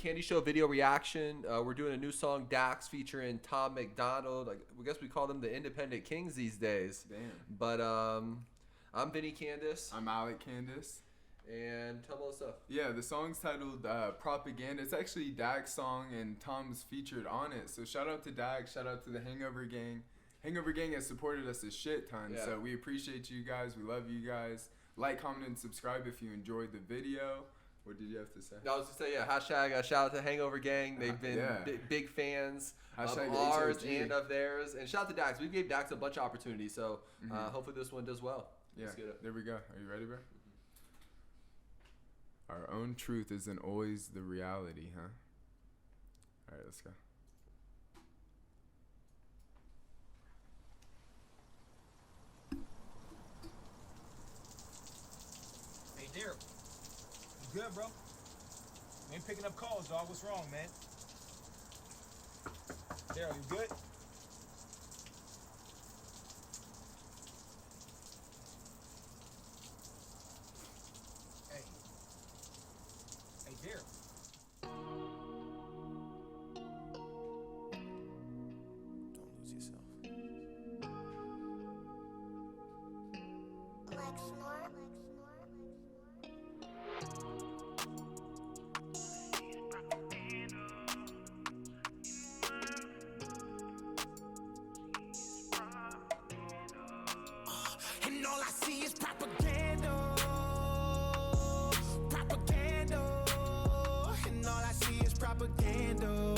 Kandis Show video reaction. We're doing a new song, Dax, featuring Tom MacDonald. I guess we call them the independent kings these days. Damn. But I'm Vinny Kandis. I'm Alec Kandis. And tell me all the stuff. Yeah, the song's titled Propaganda. It's actually Dag's song, and Tom's featured on it. So shout out to Dag. Shout out to the Hangover Gang. Hangover Gang has supported us a shit ton. Yeah. So we appreciate you guys. We love you guys. Like, comment, and subscribe if you enjoyed the video. What did you have to say? I was just saying, yeah, hashtag shout out to Hangover Gang. They've been big fans Hashtag of ours HOG. and of theirs. And shout out to Dax. We gave Dax a bunch of opportunities, so hopefully this one does well. Yeah, Let's get it. there we go. Are you ready, bro? Our own truth isn't always the reality, huh? All right, let's go. Hey, Daryl. You good, bro? You ain't picking up calls, dog. What's wrong, man? Daryl, you good? Hey. Hey, Daryl. Don't lose yourself. Like snort. And all I see is propaganda, propaganda. And all I see is propaganda,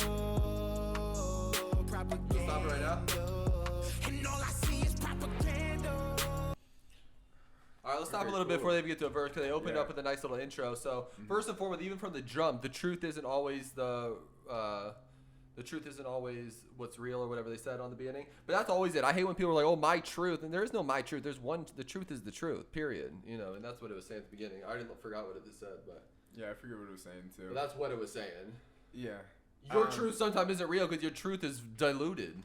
propaganda. Stop it right now. And all I see is propaganda. All right, let's stop Okay, a little bit cool. before they get to a verse because they opened Yeah. up with a nice little intro. So first and foremost, even from the drum, the truth isn't always the truth isn't always what's real or whatever they said on the beginning. But that's always it. I hate when people are like, "Oh, my truth," and there is no my truth. There's one. The truth is the truth. Period. You know, and that's what it was saying at the beginning. I forgot what it said, but Yeah, I forget what it was saying, too. that's what it was saying. Yeah. Your truth sometimes isn't real because your truth is diluted.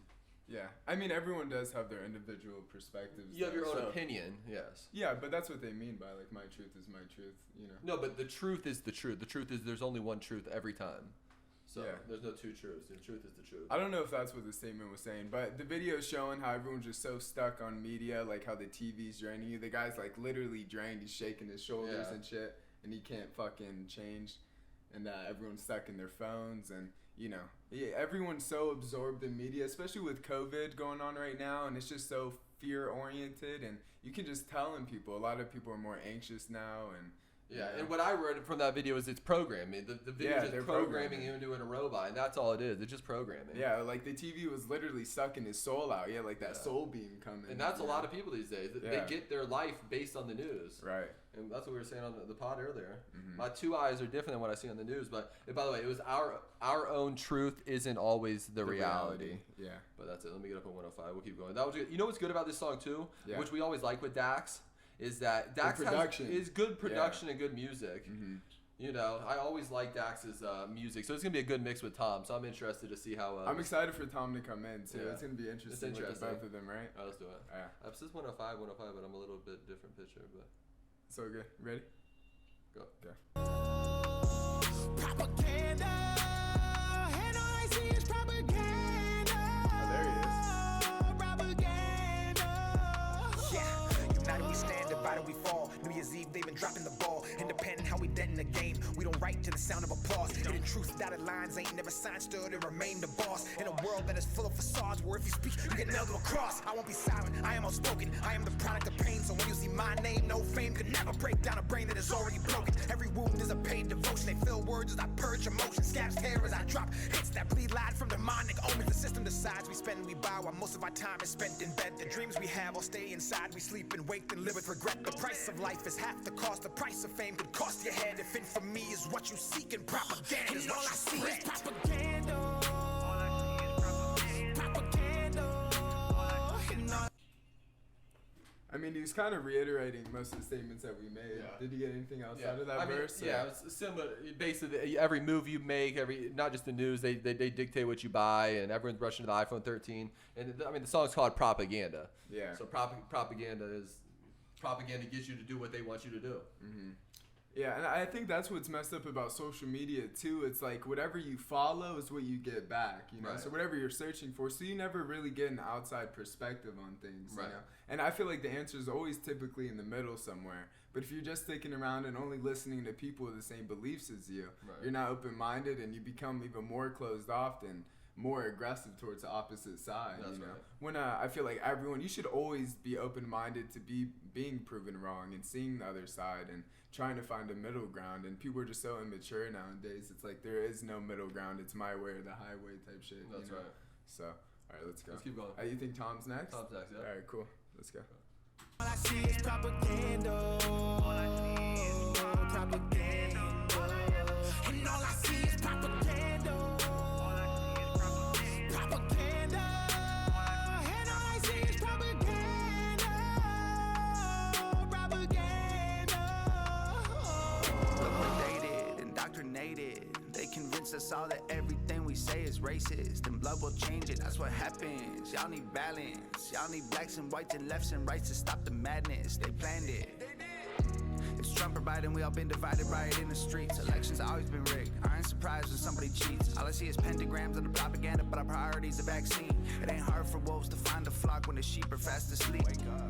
Yeah. I mean, everyone does have their individual perspectives. You have your though, own so- opinion, yes. Yeah, but that's what they mean by, like, my truth is my truth, you know? No, but the truth is the truth. The truth is there's only one truth every time. So Yeah. there's no two truths. The truth is the truth. I don't know if that's what the statement was saying, but the video is showing how everyone's just so stuck on media, like how the TV's draining you. The guy's, like, literally drained. He's shaking his shoulders Yeah. and shit, and he can't fucking change. And everyone's stuck in their phones, and, you know, everyone's so absorbed in media, especially with COVID going on right now, and it's just so fear-oriented, and you can just tell in people. A lot of people are more anxious now, and Yeah, and what I read from that video is it's programming. The video Yeah, is they're just programming programming. you into a robot, and that's all it is. It's just programming. yeah, like the TV was literally sucking his soul out. Yeah, like that Yeah. soul beam coming. And that's a yeah. lot of people these days. Yeah. They get their life based on the news. Right. And that's what we were saying on the pod earlier. Mm-hmm. My two eyes are different than what I see on the news. But by the way, it was our own truth isn't always the reality. Yeah. But that's it. Let me get up on 105. We'll keep going. That was good. You know what's good about this song too, Yeah. which we always like with Dax, is that Dax production. is good production and good music. Mm-hmm. You know, I always like Dax's music, so it's gonna be a good mix with Tom. So I'm interested to see how. I'm excited for Tom to come in too. Yeah. It's gonna be interesting, with interesting. the both of them, right? All right, let's do it. Yeah. It says 105, but I'm a little bit different picture. But So good. Ready? go. Propaganda. And all I see is propaganda. Oh, there he is. Propaganda. Yeah, united we stand, divided we fall. New Year's Eve, they've been dropping the ball. Independent, how we dead in the game. We don't write to the sound of applause. Hidden truth, dotted lines, ain't never signed, stood and remain the boss. In a world that is full of facades, where if you speak, you get nailed to a cross. I won't be silent, I am outspoken. I am the product of pain, so when you see my name, no fame could never break down a brain that is already broken. Every wound is a paid devotion. They fill words as I purge emotion. Scabs tear as I drop hits that bleed loud from demonic omens. The system decides we spend, we buy, while most of our time is spent in bed. The dreams we have all stay inside. We sleep and wake and live with regret. The price of life is half the cost. The price of fame could cost your head. If infamy is what you seek and propaganda is And all what I you see spread. is propaganda. Propaganda. And all I mean, he's kind of reiterating most of the statements that we made. Yeah. Did you get anything outside of that I mean, verse? yeah, it's similar. Basically, every move you make, not just the news, they dictate what you buy, and everyone's rushing to the iPhone 13. And I mean, the song's called Propaganda. Yeah. So propaganda gets you to do what they want you to do. Mm-hmm. Yeah, and I think that's what's messed up about social media too. It's like whatever you follow is what you get back, you know. Right. So whatever you're searching for, so you never really get an outside perspective on things, Right. you know. And I feel like the answer is always typically in the middle somewhere. But if you're just sticking around and only listening to people with the same beliefs as you, Right. you're not open-minded, and you become even more closed off and more aggressive towards the opposite side. That's you know, right. when I feel like you should always be open-minded to being proven wrong and seeing the other side and trying to find a middle ground. And people are just so immature nowadays. It's like there is no middle ground. It's my way or the highway type shit. That's you know? right. So, all right, let's go. Let's keep going. You think Tom's next? Tom's next, yeah. All right, cool. Let's go. All I see is propaganda. Propaganda. And all I see is propaganda. Propaganda. And all I see is propaganda. Propaganda. Liquidated, indoctrinated. They convince us all that everything we say is racist, and blood will change it. That's what happens. Y'all need balance. Y'all need blacks and whites and lefts and rights to stop the madness. They planned it. It's Trump or Biden, we all been divided right in the streets. Elections have always been rigged. I ain't surprised when somebody cheats. All I see is pentagrams of the propaganda, but our priority's a vaccine. It ain't hard for wolves to find a flock when the sheep are fast asleep.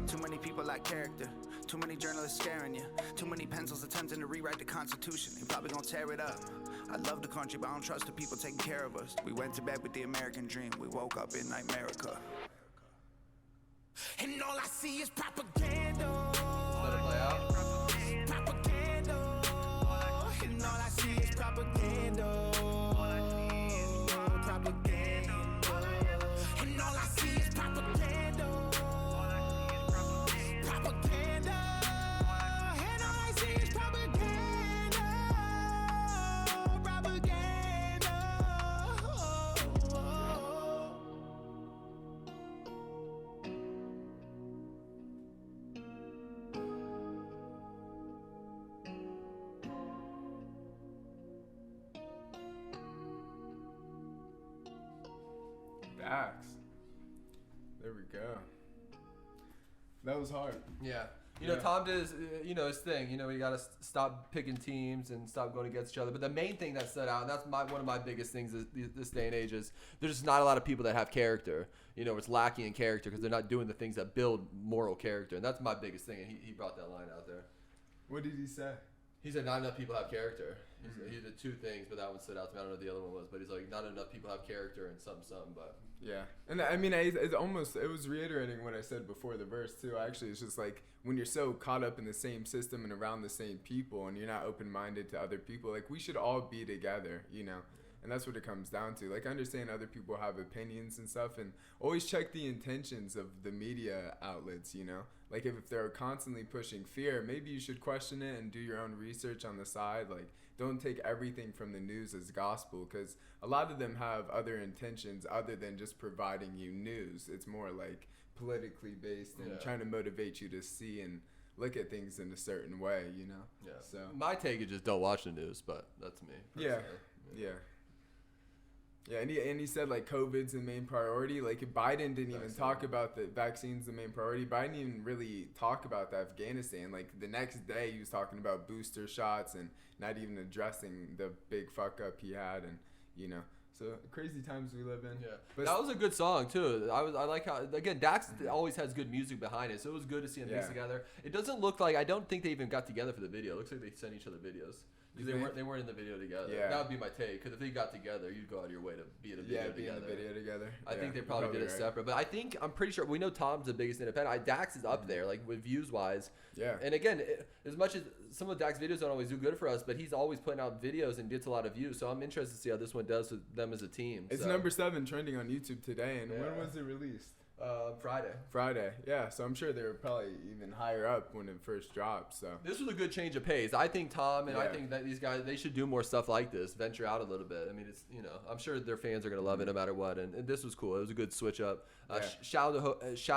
Too many people lack character. Too many journalists scaring you. Too many pencils attempting to rewrite the Constitution. They probably gonna tear it up. I love the country, but I don't trust the people taking care of us. We went to bed with the American dream. We woke up in Nightmerica. And all I see is propaganda. Let it play out. Propaganda. And all I see is propaganda. Propaganda. And all I see is propaganda. Propaganda. And all I see is propaganda. Propaganda. Dax. There we go. That was hard. Yeah. You know, Yeah. Tom did his thing. You know, you got to stop picking teams and stop going against each other. But the main thing that stood out, and that's one of my biggest things this day and age, is there's just not a lot of people that have character. You know, it's lacking in character because they're not doing the things that build moral character. And that's my biggest thing. And he brought that line out there. What did he say? He said not enough people have character. He did two things, but that one stood out to me. I don't know what the other one was, but he's like, not enough people have character and something. But Yeah, and I mean, it was reiterating what I said before the verse too. Actually, it's just like when you're so caught up in the same system and around the same people, and you're not open-minded to other people. Like, we should all be together, you know. And that's what it comes down to. Like, I understand other people have opinions and stuff, and always check the intentions of the media outlets, you know. Like, if they're constantly pushing fear, maybe you should question it and do your own research on the side. Like, don't take everything from the news as gospel, because a lot of them have other intentions other than just providing you news. It's more like politically based and Yeah. trying to motivate you to see and look at things in a certain way, you know. yeah. So My take is just don't watch the news, but that's me. yeah, personally. yeah. Yeah, and he said, like, COVID's the main priority. Like, Biden didn't even talk about the vaccines the main priority. Biden didn't even really talk about the Afghanistan. Like, the next day he was talking about booster shots and not even addressing the big fuck up he had, and, you know. So, crazy times we live in. Yeah, But that was a good song too. I like how, again, Dax always has good music behind it, so it was good to see them mix Yeah. together. It doesn't look like, I don't think they even got together for the video. It looks like they sent each other videos. You They think? weren't in the video together. Yeah. That would be my take. Because if they got together, you'd go out of your way to be in a video yeah, be in together. the video together. I Yeah, think they you're probably did it right. separate, but I'm pretty sure we know Tom's the biggest independent. Dax is up there, like with views wise. Yeah. And again, as much as some of Dax's videos don't always do good for us, but he's always putting out videos and gets a lot of views. So I'm interested to see how this one does with them as a team. It's so, number 7 trending on YouTube today, and Yeah. when was it released? Friday. Friday. Yeah, so I'm sure they were probably even higher up when it first dropped. So This was a good change of pace. I think Tom and I Yeah. think that these guys, they should do more stuff like this, venture out a little bit. I mean, it's, you know, I'm sure their fans are going to love it no matter what. And this was cool. It was a good switch up. Yeah. Shout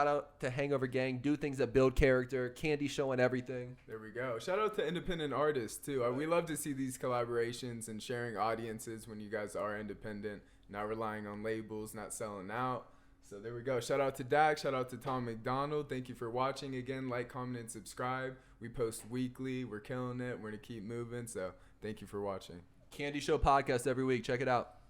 out to Hangover Gang. Do things that build character. Kandis showing everything. there we go. Shout out to independent artists too. We love to see these collaborations and sharing audiences when you guys are independent, not relying on labels, not selling out. So there we go. Shout out to Dak. Shout out to Tom MacDonald. Thank you for watching. Again, like, comment, and subscribe. We post weekly. We're killing it. We're going to keep moving. So thank you for watching. Candy Show podcast every week. Check it out.